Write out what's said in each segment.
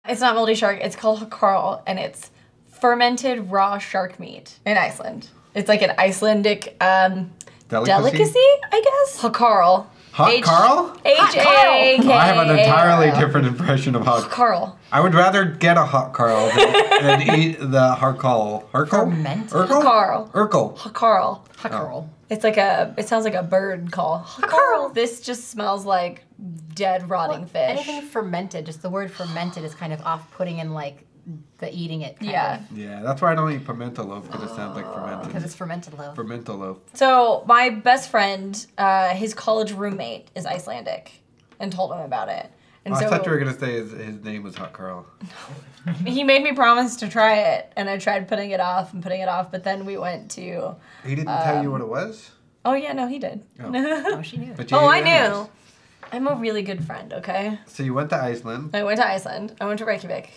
It's not moldy shark, it's called hakarl, and it's fermented raw shark meat in Iceland. It's like an Icelandic delicacy, I guess? Hakarl. Hot Carl? H-A-K. I have an entirely different impression of hot Carl. I would rather get a hot Carl than eat the harkal. Harkal? Fermented? Hakarl. Urkel. Hakarl. Hakarl. It's like it sounds like a bird call. Hakarl. This just smells like dead, rotting fish. Anything fermented, just the word fermented is kind of off-putting and like the eating it kind of. Yeah, that's why I don't eat pimento loaf, because it sounds like fermented. Because it's fermented loaf. Fermento loaf. So my best friend, his college roommate is Icelandic, and told him about it. And I so thought you were going to say his name was Hot Carl. he made me promise to try it, and I tried putting it off, but then we went to... He didn't tell you what it was? Oh yeah, no, he did. Oh, oh she knew. I knew. I'm a really good friend, okay? So you went to Iceland. I went to Iceland. I went to Reykjavik.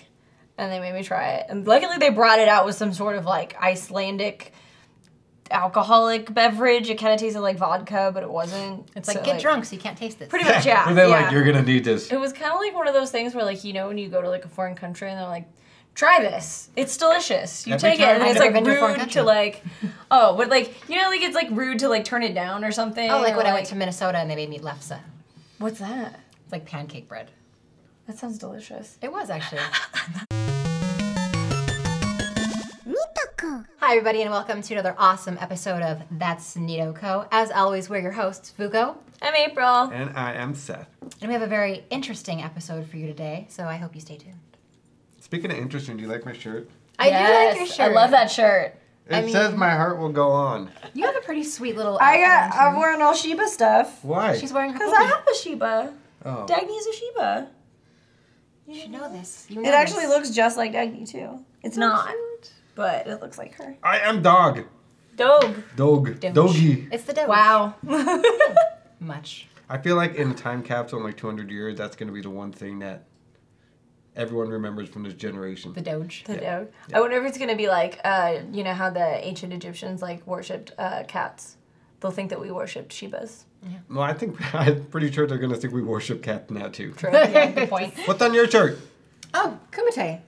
And they made me try it. And luckily they brought it out with some sort of like Icelandic alcoholic beverage. It kind of tasted like vodka, but it wasn't. It's like, get drunk so you can't taste it. Pretty much, yeah. And they're like, you're going to need this. It was kind of like one of those things where like, you know, when you go to like a foreign country and they're like, try this. It's delicious. You take it and it's like rude to like, oh, but like, you know, like it's like rude to like turn it down or something. Oh, like when I went to Minnesota and they made me lefse. What's that? It's like pancake bread. That sounds delicious. It was actually. Hi everybody and welcome to another awesome episode of That's NEATOCO. As always, we're your hosts, Vuko. I'm April. And I am Seth. And we have a very interesting episode for you today, so I hope you stay tuned. Speaking of interesting, do you like my shirt? I do like your shirt. I love that shirt. It says my heart will go on. You have a pretty sweet little I'm wearing all Shiba stuff. Why? She's wearing her Because I have a Shiba. Oh. Dagny's a Shiba. You should know this. It actually looks just like Dagny too. It's not, but it looks like her. I am dog. Dog. Dog. Doggy. It's the Doge. Wow. Much. I feel like in a time capsule in like 200 years, that's going to be the one thing that everyone remembers from this generation. The Doge. The Doge. Yeah. I wonder if it's going to be like, you know how the ancient Egyptians like worshipped cats. They'll think that we worshipped Shibas. Yeah. No, I'm pretty sure they're going to think we worship cats now too. True. Yeah, good point. What's on your shirt? Oh, Kumite.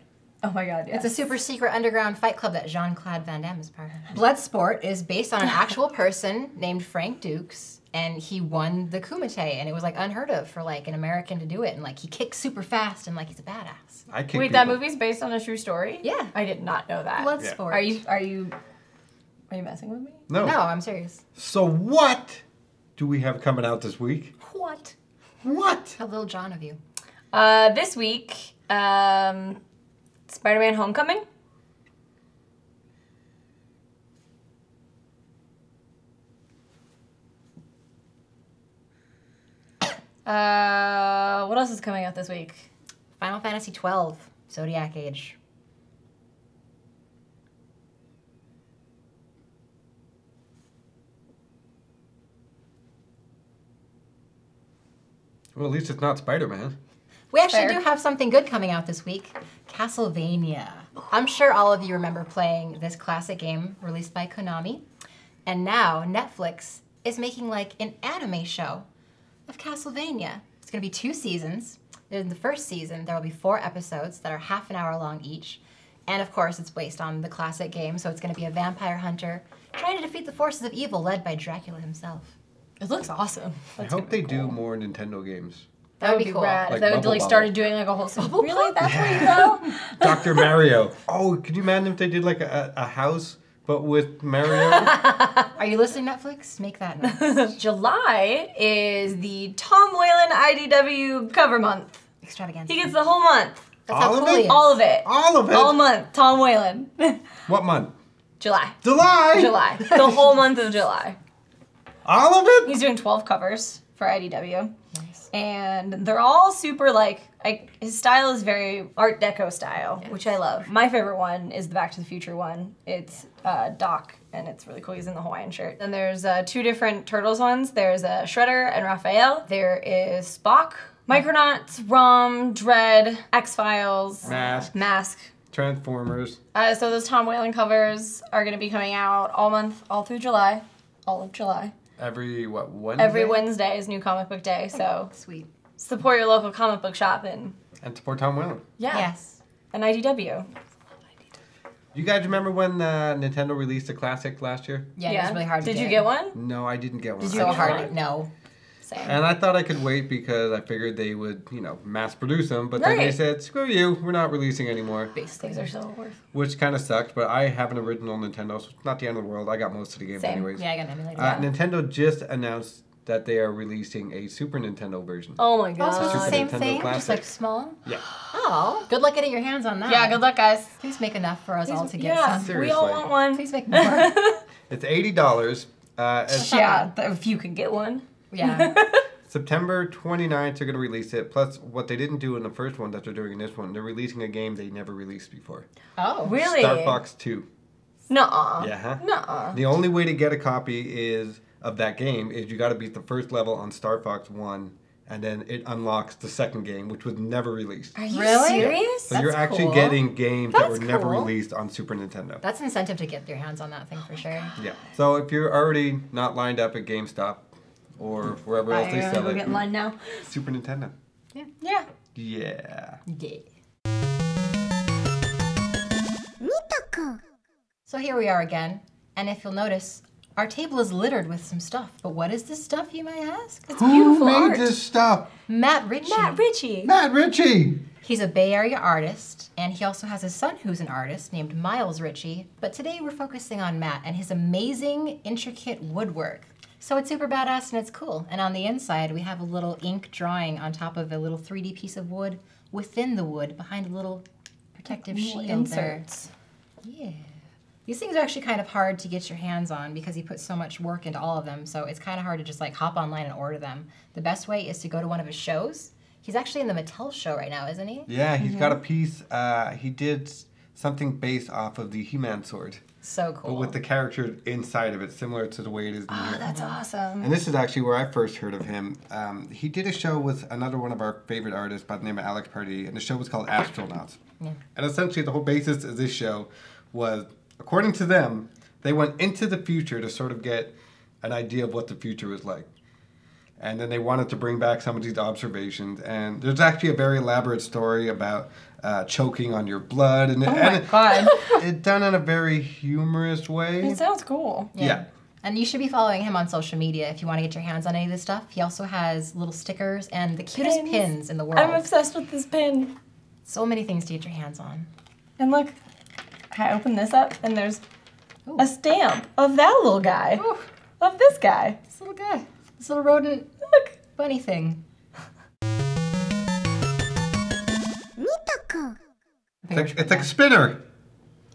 Oh my god, yes. It's a super secret underground fight club that Jean-Claude Van Damme is part of. Bloodsport is based on an actual person named Frank Dukes, and he won the Kumite, and it was like unheard of for like an American to do it, and like he kicks super fast, and like he's a badass. Wait, people. That movie's based on a true story? Yeah. I did not know that. Bloodsport. Are you messing with me? No. No, I'm serious. So what do we have coming out this week? What? What? How little John of you. This week, Spider-Man Homecoming. What else is coming out this week? Final Fantasy 12, Zodiac Age. Well, at least it's not Spider-Man. We actually do have something good coming out this week. Castlevania. I'm sure all of you remember playing this classic game released by Konami. And now Netflix is making like an anime show of Castlevania. It's going to be 2 seasons. In the first season, there will be 4 episodes that are half an hour long each. And of course, it's based on the classic game, so it's going to be a vampire hunter trying to defeat the forces of evil led by Dracula himself. It looks awesome. I hope they do more Nintendo games. That would be cool. Rad. Like if they would like started doing like a whole season. Really? That's where you go? Dr. Mario. Oh, could you imagine if they did like a house, but with Mario? Are you listening, Netflix? Make that noise. July is the Tom Whalen IDW cover month. Extravaganza. He gets the whole month. That's how cool he is. All of it. All of it? All month. Tom Whalen. What month? July. July? July. The whole month of July. All of it? He's doing 12 covers for IDW. Nice. And they're all super like, his style is very Art Deco style, yes, which I love. My favorite one is the Back to the Future one. It's Doc, and it's really cool. He's in the Hawaiian shirt. And there's 2 different Turtles ones. There's Shredder and Raphael. There is Spock, Micronauts, Rom, Dread, X-Files, Mask. Transformers. So those Tom Whalen covers are gonna be coming out all month, all through July, all of July. Every, Wednesday? Every Wednesday is New Comic Book Day, so sweet. Support your local comic book shop and And support Tom Whalen. Yeah. Yes. And IDW. You guys remember when Nintendo released a Classic last year? Yeah, it was really hard to Did get. you get one? No, I didn't get one. Did you So get hard. one? No. Same. And I thought I could wait because I figured they would, mass produce them. But then they Right. said, screw you, we're not releasing anymore. Things are so worth. Which kind of sucked, but I have an original Nintendo, so it's not the end of the world. I got most of the games Same. anyways. Yeah, I got an emulator. Nintendo just announced that they are releasing a Super Nintendo version. Oh my god. Oh, so it's the Super same Nintendo thing, Classic. just like small? Yeah. Oh, good luck getting your hands on that. Yeah, good luck, guys. Please make enough for us all to get Yeah, some. we all Seriously. want one. Please make more. It's $80. Yeah, if you can get one. Yeah. September 29th, they're going to release it. Plus, what they didn't do in the first one that they're doing in this one, they're releasing a game they never released before. Oh. Really? Star Fox 2. Nuh-uh. Yeah, huh? Nuh-uh. The only way to get a copy of that game is you got to beat the first level on Star Fox 1, and then it unlocks the second game, which was never released. Are you Really? serious? So you're That's actually cool. getting games that That's were never cool. released on Super Nintendo. That's an incentive to get your hands on that thing for sure. Yeah. So if you're already not lined up at GameStop or wherever else they I'm sell gonna go get in it, line now. Super Nintendo. Yeah. Yeah. Yeah. NEATOCO. So here we are again, and if you'll notice, our table is littered with some stuff. But what is this stuff, you may ask? It's beautiful Who made art. this stuff? Matt Ritchie. Matt Richie. Matt Ritchie. He's a Bay Area artist, and he also has a son who's an artist named Miles Ritchie. But today we're focusing on Matt and his amazing, intricate woodwork. So it's super badass and it's cool. And on the inside, we have a little ink drawing on top of a little 3D piece of wood within the wood behind a little protective shield Inserts. there. Yeah. These things are actually kind of hard to get your hands on because he put so much work into all of them. So it's kind of hard to just like hop online and order them. The best way is to go to one of his shows. He's actually in the Mattel show right now, isn't he? Yeah, he's got a piece. He did something based off of the He-Man sword, So but cool. with the character inside of it, similar to the way it is in Oh, here. that's awesome. And this is actually where I first heard of him. He did a show with another one of our favorite artists by the name of Alex Pardee, and the show was called Astronauts. Yeah. And essentially, the whole basis of this show was, according to them, they went into the future to sort of get an idea of what the future was like. And then they wanted to bring back some of these observations. And there's actually a very elaborate story about choking on your blood. And, Oh my god. it's done in a very humorous way. It sounds cool. Yeah. And you should be following him on social media if you want to get your hands on any of this stuff. He also has little stickers and the cutest pins in the world. I'm obsessed with this pin. So many things to get your hands on. And look, I opened this up and there's Ooh. a stamp of that little guy. Ooh. Of this guy. This little guy. This little rodent Look. bunny thing. NEATOCO. It's like a spinner.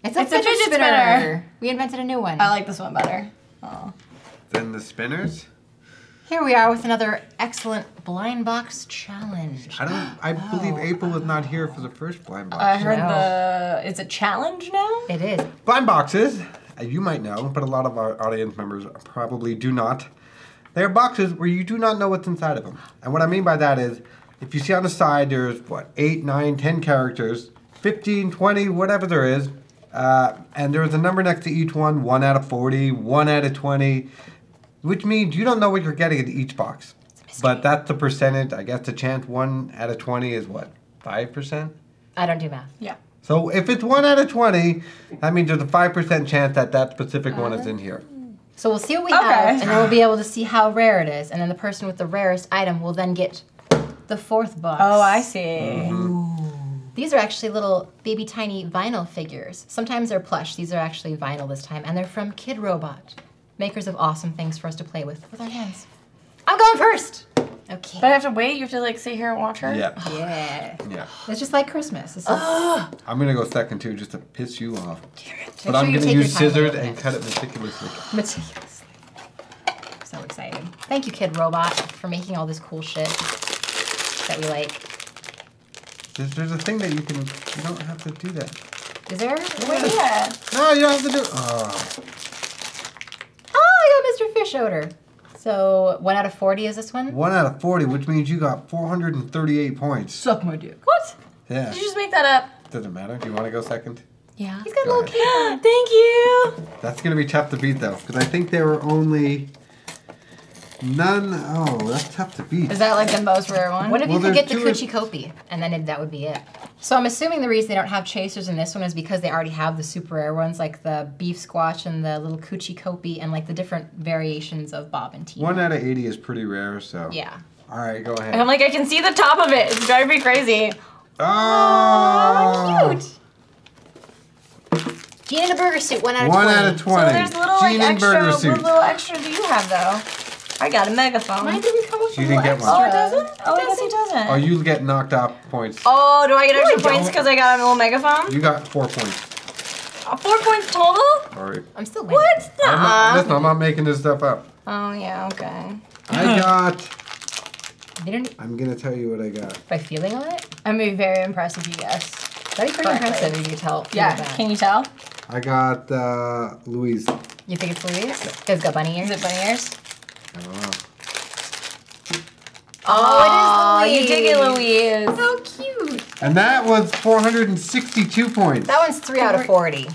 It's It's a fidget spinner. We invented a new one. I like this one better. Oh. Then the spinners. Here we are with another excellent blind box challenge. I believe April was not here for the first blind box. I heard No. it's a challenge now? It is. Blind boxes, you might know, but a lot of our audience members probably do not. They are boxes where you do not know what's inside of them. And what I mean by that is, if you see on the side, there's, 8, 9, 10 characters, 15, 20, whatever there is, and there's a number next to each one, 1 out of 40, 1 out of 20, which means you don't know what you're getting in each box. But that's the percentage. I guess the chance 1 out of 20 is what, 5%? I don't do math. Yeah. So if it's 1 out of 20, that means there's a 5% chance that that specific one is in here. So we'll see what we Okay. have, and then we'll be able to see how rare it is. And then the person with the rarest item will then get the fourth box. Oh, I see. These are actually little baby tiny vinyl figures. Sometimes they're plush. These are actually vinyl this time. And they're from Kid Robot, makers of awesome things for us to play with our hands. I'm going first. Okay. But I have to wait? You have to like sit here and watch her? Yeah. Yeah. Yeah. It's just like Christmas. This is, I'm going to go second too just to piss you off. Make But sure I'm you going to take use your time scissors with and it. cut it meticulously. Meticulously. So excited. Thank you, Kid Robot, for making all this cool shit that we like. There's a thing that you don't have to do that. Is there? Wait, yeah. No, you don't have to do Oh. Oh, I got Mr. Fish odor. So 1 out of 40 is this one? 1 out of 40, which means you got 438 points. Suck my dick. What? Yeah. Did you just make that up? Doesn't matter. Do you want to go second? Yeah. He's got a Go little ahead. kid. Thank you. That's going to be tough to beat though, because I think there were only None. Oh, that's tough to beat. Is that like the most rare one? What if you could there's get the Coochie Kopi, and then that would be it? So I'm assuming the reason they don't have chasers in this one is because they already have the super rare ones, like the beef squash and the little Coochie Kopi, and like the different variations of Bob and Tina. 1 out of 80 is pretty rare, so. Yeah. All right, go ahead. And I'm like, I can see the top of it. It's driving me crazy. Oh, Cute. Gene in a burger suit, 1 out of 1 20. out of 20. So there's little like Gene in extra. burger What suit. little extra do you have though? I got a megaphone. Mine didn't come with You a didn't little get one. Oh, it extra. doesn't? Oh, I guess it doesn't. Oh, you get knocked off points. Oh, do I get extra I points don't. because I got a little megaphone? You got 4 points. 4 points total? Sorry. I'm still winning. What? Listen, I'm not making this stuff up. Oh, yeah, okay. I got. They didn't, I'm gonna tell you what I got. by feeling on it? I'm gonna be very impressed if you guess. That'd be pretty Correctly. impressive if you could tell. Yeah, that. can you tell? I got Louise. You think it's Louise? It's got bunny ears. Is it bunny ears? I don't know. Oh, it is Louise. You did get Louise. So cute. And that was 462 points. That one's 3 out of 40.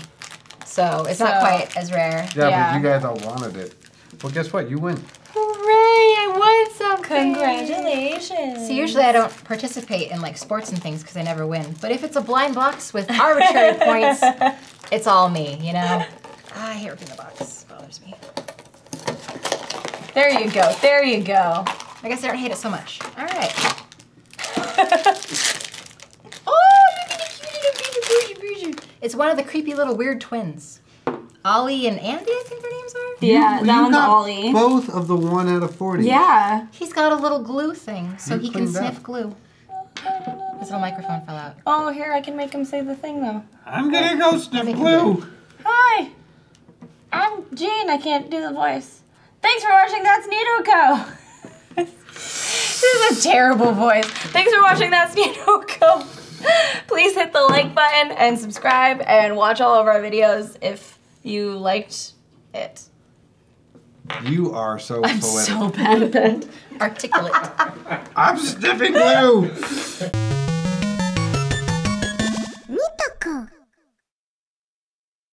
So it's not So- quite as rare. Yeah, Yeah. but you guys all wanted it. Well, guess what? You win. Hooray, I won something. Congratulations. So usually I don't participate in like sports and things because I never win. But if it's a blind box with arbitrary points, it's all me, you know? I hate ripping the box. It bothers me. There you go. There you go. I guess I don't hate it so much. All right. It's one of the creepy little weird twins. Ollie and Andy, I think their names are. Yeah, You that one's got Ollie. both of the 1 out of 40. Yeah. He's got a little glue thing so You he can cleaned up. sniff glue. His little microphone fell out. Oh, here, I can make him say the thing, though. I'm gonna go sniff glue. Hi. I'm Jean. I can't do the voice. Thanks for watching That's NEATOCO. This is a terrible voice. Thanks for watching That's NEATOCO. Please hit the like button and subscribe and watch all of our videos if you liked it. You are so I'm poetic. so bad at that. Articulate. I'm sniffing glue.